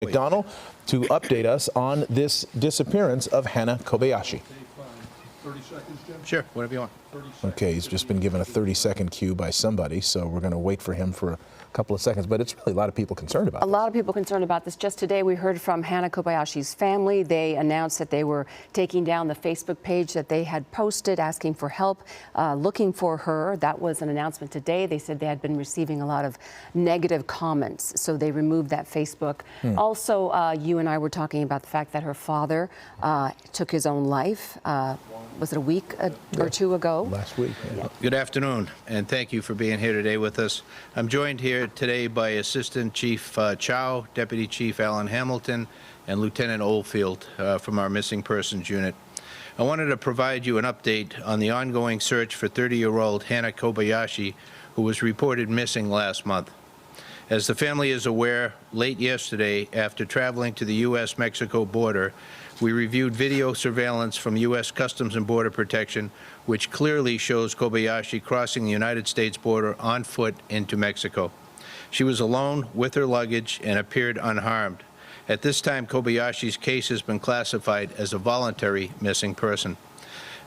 McDonald to update us on this disappearance of Hannah Kobayashi. 30 seconds, Jim? Sure, whatever you want. Okay, he's just been given a 30-second cue by somebody, so we're going to wait for him for a couple of seconds. But it's really a lot of people concerned about this. A lot of people concerned about this. Just today, we heard from Hannah Kobayashi's family. They announced that they were taking down the Facebook page that they had posted, asking for help, looking for her. That was an announcement today. They said they had been receiving a lot of negative comments, so they removed that Facebook. Also, you and I were talking about the fact that her father took his own life. Was it a week or two ago? Last week. Yeah. Good afternoon, and thank you for being here today with us. I'm joined here today by Assistant Chief Chow, Deputy Chief Alan Hamilton, and Lieutenant Oldfield from our Missing Persons Unit. I wanted to provide you an update on the ongoing search for 30-year-old Hannah Kobayashi, who was reported missing last month. As the family is aware, late yesterday, after traveling to the U.S.-Mexico border, we reviewed video surveillance from U.S. Customs and Border Protection, which clearly shows Kobayashi crossing the United States border on foot into Mexico. She was alone with her luggage and appeared unharmed. At this time, Kobayashi's case has been classified as a voluntary missing person.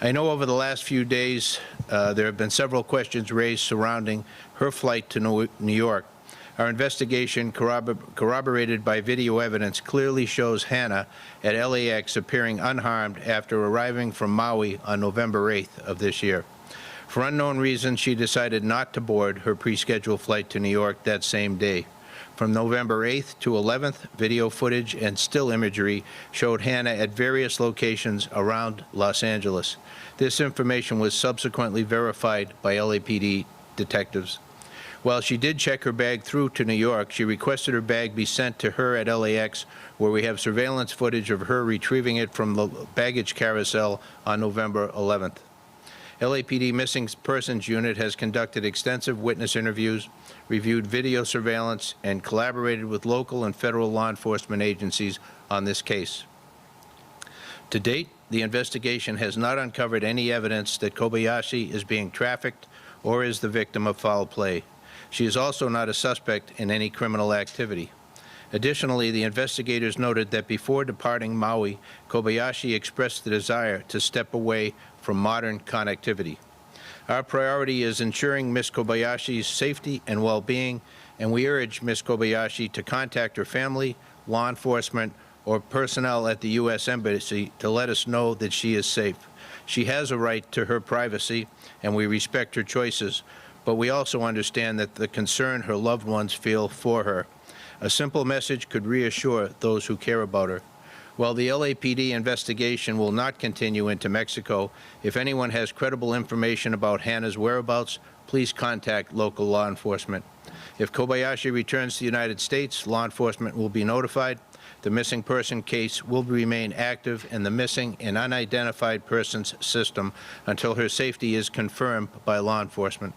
I know over the last few days there have been several questions raised surrounding her flight to New York. Our investigation, corroborated by video evidence, clearly shows Hannah at LAX appearing unharmed after arriving from Maui on November 8th of this year. For unknown reasons, she decided not to board her pre-scheduled flight to New York that same day. From November 8th to 11th, video footage and still imagery showed Hannah at various locations around Los Angeles. This information was subsequently verified by LAPD detectives. While she did check her bag through to New York, she requested her bag be sent to her at LAX, where we have surveillance footage of her retrieving it from the baggage carousel on November 11th. LAPD Missing Persons Unit has conducted extensive witness interviews, reviewed video surveillance, and collaborated with local and federal law enforcement agencies on this case. To date, the investigation has not uncovered any evidence that Kobayashi is being trafficked or is the victim of foul play. She is also not a suspect in any criminal activity. Additionally, the investigators noted that before departing Maui, Kobayashi expressed the desire to step away from modern connectivity. Our priority is ensuring Ms. Kobayashi's safety and well-being, and we urge Ms. Kobayashi to contact her family, law enforcement, or personnel at the U.S. Embassy to let us know that she is safe. She has a right to her privacy, and we respect her choices, but we also understand that the concern her loved ones feel for her. A simple message could reassure those who care about her. While the LAPD investigation will not continue into Mexico, if anyone has credible information about Hannah's whereabouts, please contact local law enforcement. If Kobayashi returns to the United States, law enforcement will be notified. The missing person case will remain active in the missing and unidentified persons system until her safety is confirmed by law enforcement.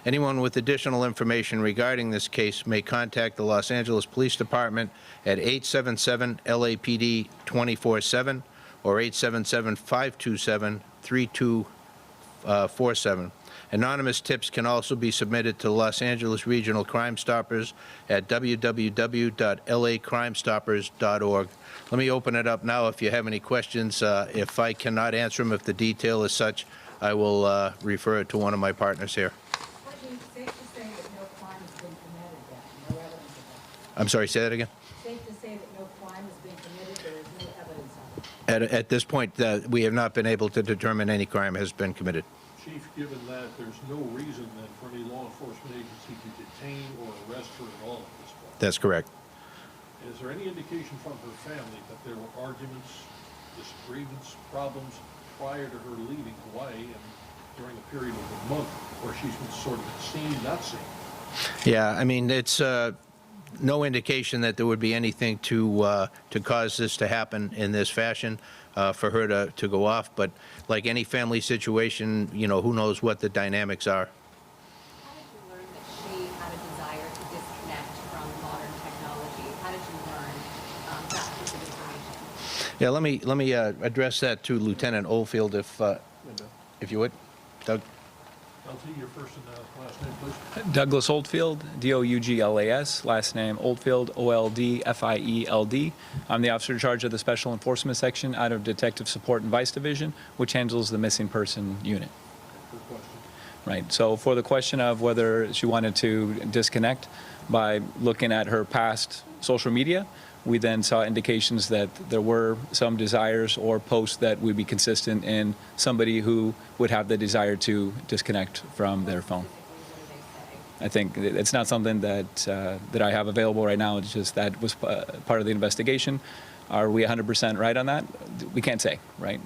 Anyone with additional information regarding this case may contact the Los Angeles Police Department at 877-LAPD-24-7 or 877-527-3247. Anonymous tips can also be submitted to Los Angeles Regional Crime Stoppers at www.lacrimestoppers.org. Let me open it up now if you have any questions. If I cannot answer them, if the detail is such, I will refer it to one of my partners here. I'm sorry, say that again? Safe to say that no crime has been committed, there is no evidence of it. At this point, we have not been able to determine any crime has been committed. Chief, given that there's no reason then for any law enforcement agency to detain or arrest her at all at this point. That's correct. Is there any indication from her family that there were arguments, disagreements, problems prior to her leaving Hawaii and during a period of a month where she's been sort of seen, not seen? Yeah, I mean, it's no indication that there would be anything to cause this to happen in this fashion, for her to go off. But like any family situation, you know, who knows what the dynamics are. How did you learn that she had a desire to disconnect from modern technology? How did you learn that piece of information? Yeah, let me address that to Lieutenant Oldfield, if you would, Doug. LT, your first and last name, please. Douglas Oldfield, Douglas, last name Oldfield, Oldfield. I'm the officer in charge of the Special Enforcement Section out of Detective Support and Vice Division, which handles the missing person unit. Good question. Right. So for the question of whether she wanted to disconnect, by looking at her past social media, we then saw indications that there were some desires or posts that would be consistent in somebody who would have the desire to disconnect from their phone. I think it's not something that that I have available right now. It's just that was part of the investigation. Are we 100% right on that? We can't say, right?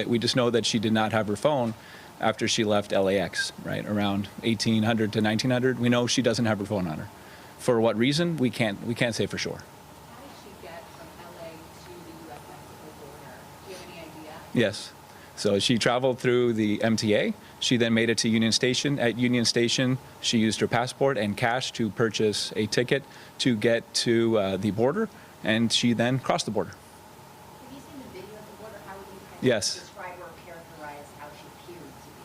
We just know that she did not have her phone after she left LAX, right, around 1800 to 1900. We know she doesn't have her phone on her. For what reason? We can't say for sure. How did she get from LA to the U.S.-Mexico border? Do you have any idea? Yes. So she traveled through the MTA. She then made it to Union Station. At Union Station, she used her passport and cash to purchase a ticket to get to the border, and she then crossed the border. Have you seen the video of the border? How would you kind of Yes. describe or characterize how she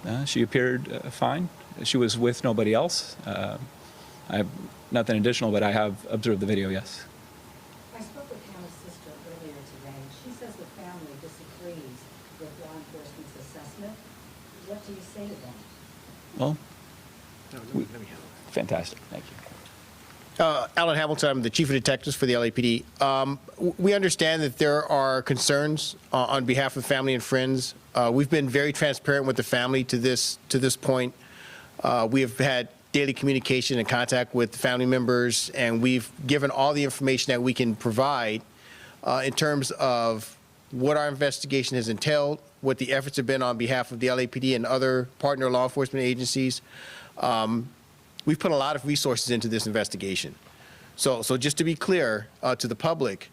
appeared? She appeared fine. She was with nobody else. I have nothing additional, but I have observed the video, yes. I spoke with Hannah's sister earlier today. She says the family disagrees with law enforcement's assessment. What do you say to them? Well, fantastic. Thank you. Alan Hamilton, I'm the Chief of Detectives for the LAPD. We understand that there are concerns on behalf of family and friends. We've been very transparent with the family to this point. We have had daily communication and contact with family members, and we've given all the information that we can provide in terms of what our investigation has entailed, what the efforts have been on behalf of the LAPD and other partner law enforcement agencies. We've put a lot of resources into this investigation. So just to be clear to the public,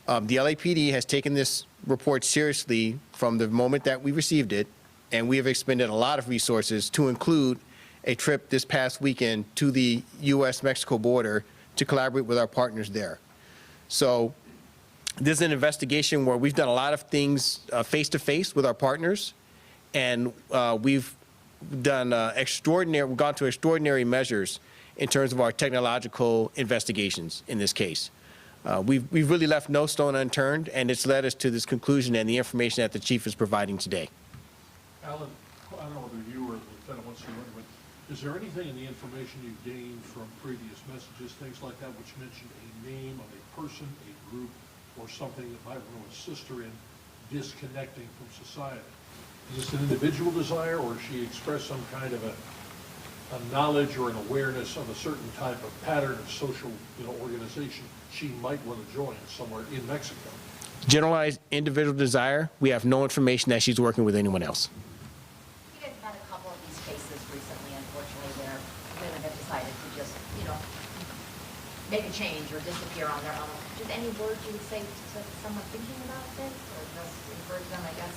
the LAPD has taken this report seriously from the moment that we received it, and we have expended a lot of resources to include a trip this past weekend to the U.S.-Mexico border to collaborate with our partners there. So this is an investigation where we've done a lot of things face-to-face with our partners, and we've done we've gone to extraordinary measures in terms of our technological investigations in this case. We've really left no stone unturned, and it's led us to this conclusion and the information that the chief is providing today. Alan, I don't know whether you or the lieutenant wants to run, but is there anything in the information you gained from previous messages, things like that, which mentioned a name of a person, a group, or something that might want to assist her in disconnecting from society? Is this an individual desire, or she expressed some kind of a knowledge or an awareness of a certain type of pattern of social, organization she might want to join somewhere in Mexico? Generalized individual desire, we have no information that she's working with anyone else. You guys have had a couple of these cases recently, unfortunately, where women have decided to just, make a change or disappear on their own. Just any words you would say to someone thinking about this, or just encourage them, I guess?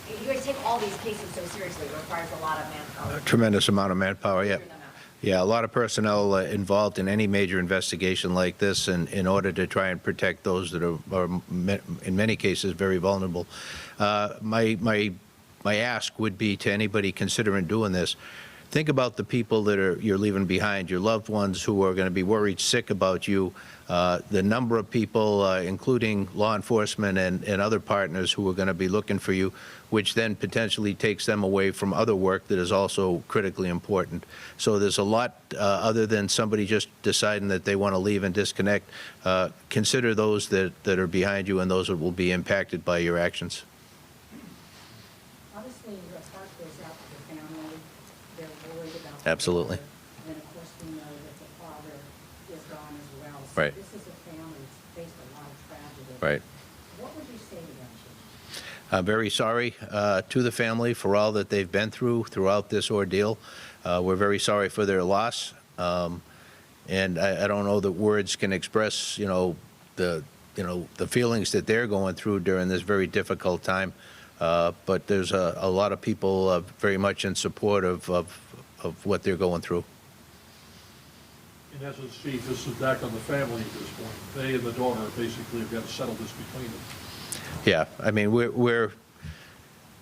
You guys take all these cases so seriously. It requires a lot of manpower. A tremendous amount of manpower, yeah. Figure them out. Yeah, a lot of personnel involved in any major investigation like this, and in order to try and protect those that are in many cases very vulnerable. My ask would be to anybody considering doing this, think about the people that you're leaving behind, your loved ones who are going to be worried sick about you, the number of people, including law enforcement and other partners who are going to be looking for you, which then potentially takes them away from other work that is also critically important. So there's a lot other than somebody just deciding that they want to leave and disconnect. Consider those that are behind you and those that will be impacted by your actions. Obviously, your heart goes out to the family. They're worried about the Absolutely. daughter. And then, of course, we know that the father is gone as well. So Right. this is a family that's faced a lot of tragedy. Right. What would you say to them, Chief? I'm very sorry to the family for all that they've been throughout this ordeal. We're very sorry for their loss. And I don't know that words can express, the feelings that they're going through during this very difficult time. But there's a lot of people very much in support of what they're going through. In essence, Chief, this is back on the family at this point. They and the daughter basically have got to settle this between them. Yeah, I mean, we're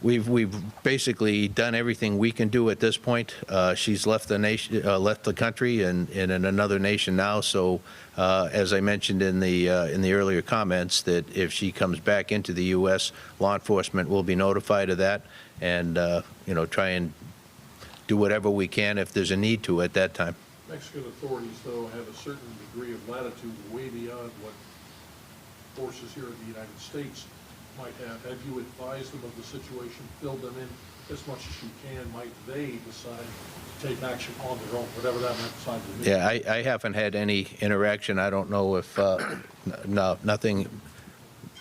We've basically done everything we can do at this point. She's left the nation, left the country, and in another nation now. So, as I mentioned in the earlier comments, that if she comes back into the U.S., law enforcement will be notified of that, and try and do whatever we can if there's a need to at that time. Mexican authorities, though, have a certain degree of latitude way beyond what forces here in the United States might have. Have you advised them of the situation, filled them in as much as you can? Might they decide to take action on their own, whatever that might decide to be? Yeah, I haven't had any interaction. I don't know if, no, nothing,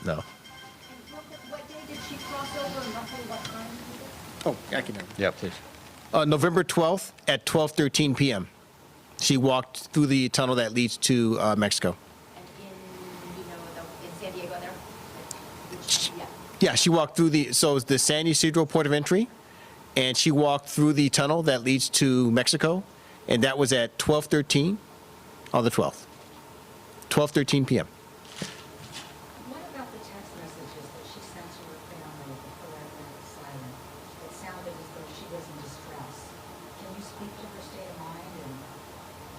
no. And what day did she cross over and roughly what time? Oh, I can. Yeah, please. November 12th at 12:13 p.m. She walked through the tunnel that leads to Mexico. And in San Diego there? Yeah. Yeah, she walked through so it's the San Ysidro port of entry, and she walked through the tunnel that leads to Mexico, and that was at 12:13 on the 12th. 12:13 p.m. What about the text messages that she sent to her family before I went silent? It sounded as though she was in distress. Can you speak to her state of mind and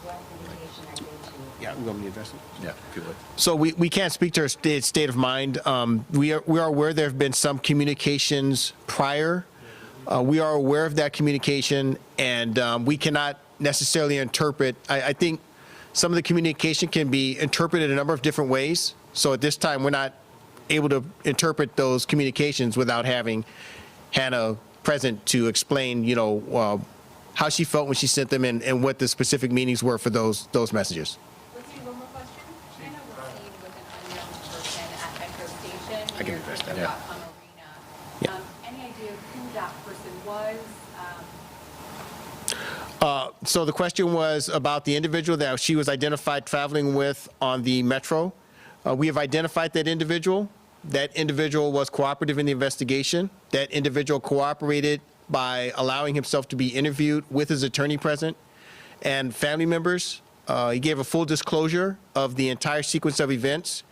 what indication that gave to you? Yeah, we're going to address it. Yeah, if you would. So we can't speak to her state of mind. We are aware there have been some communications prior. We are aware of that communication, and we cannot necessarily interpret. I think some of the communication can be interpreted a number of different ways. So at this time, we're not able to interpret those communications without having Hannah present to explain, how she felt when she sent them and what the specific meanings were for those messages. Let's do one more question. Hannah was seen with an unknown person at Metro Station I can near address that. Crypto.com Arena. Yeah. Any idea of who that person was? So the question was about the individual that she was identified traveling with on the Metro. We have identified that individual. That individual was cooperative in the investigation. That individual cooperated by allowing himself to be interviewed with his attorney present and family members. He gave a full disclosure of the entire sequence of events.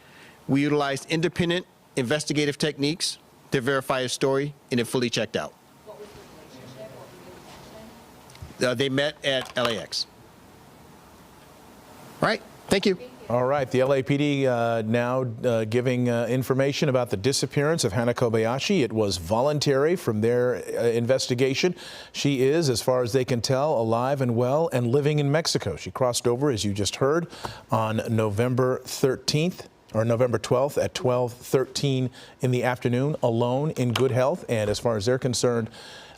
We utilized independent investigative techniques to verify his story, and it fully checked out. What was the relationship? What were the intentions? They met at LAX. All right, thank you. All right, the LAPD now giving information about the disappearance of Hannah Kobayashi. It was voluntary from their investigation. She is, as far as they can tell, alive and well and living in Mexico. She crossed over, as you just heard, on November 13th. Or November 12th at 12:13 in the afternoon, alone, in good health. And as far as they're concerned,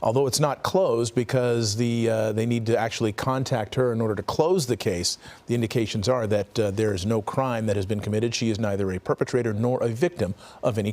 although it's not closed because they need to actually contact her in order to close the case, the indications are that there is no crime that has been committed. She is neither a perpetrator nor a victim of any crime.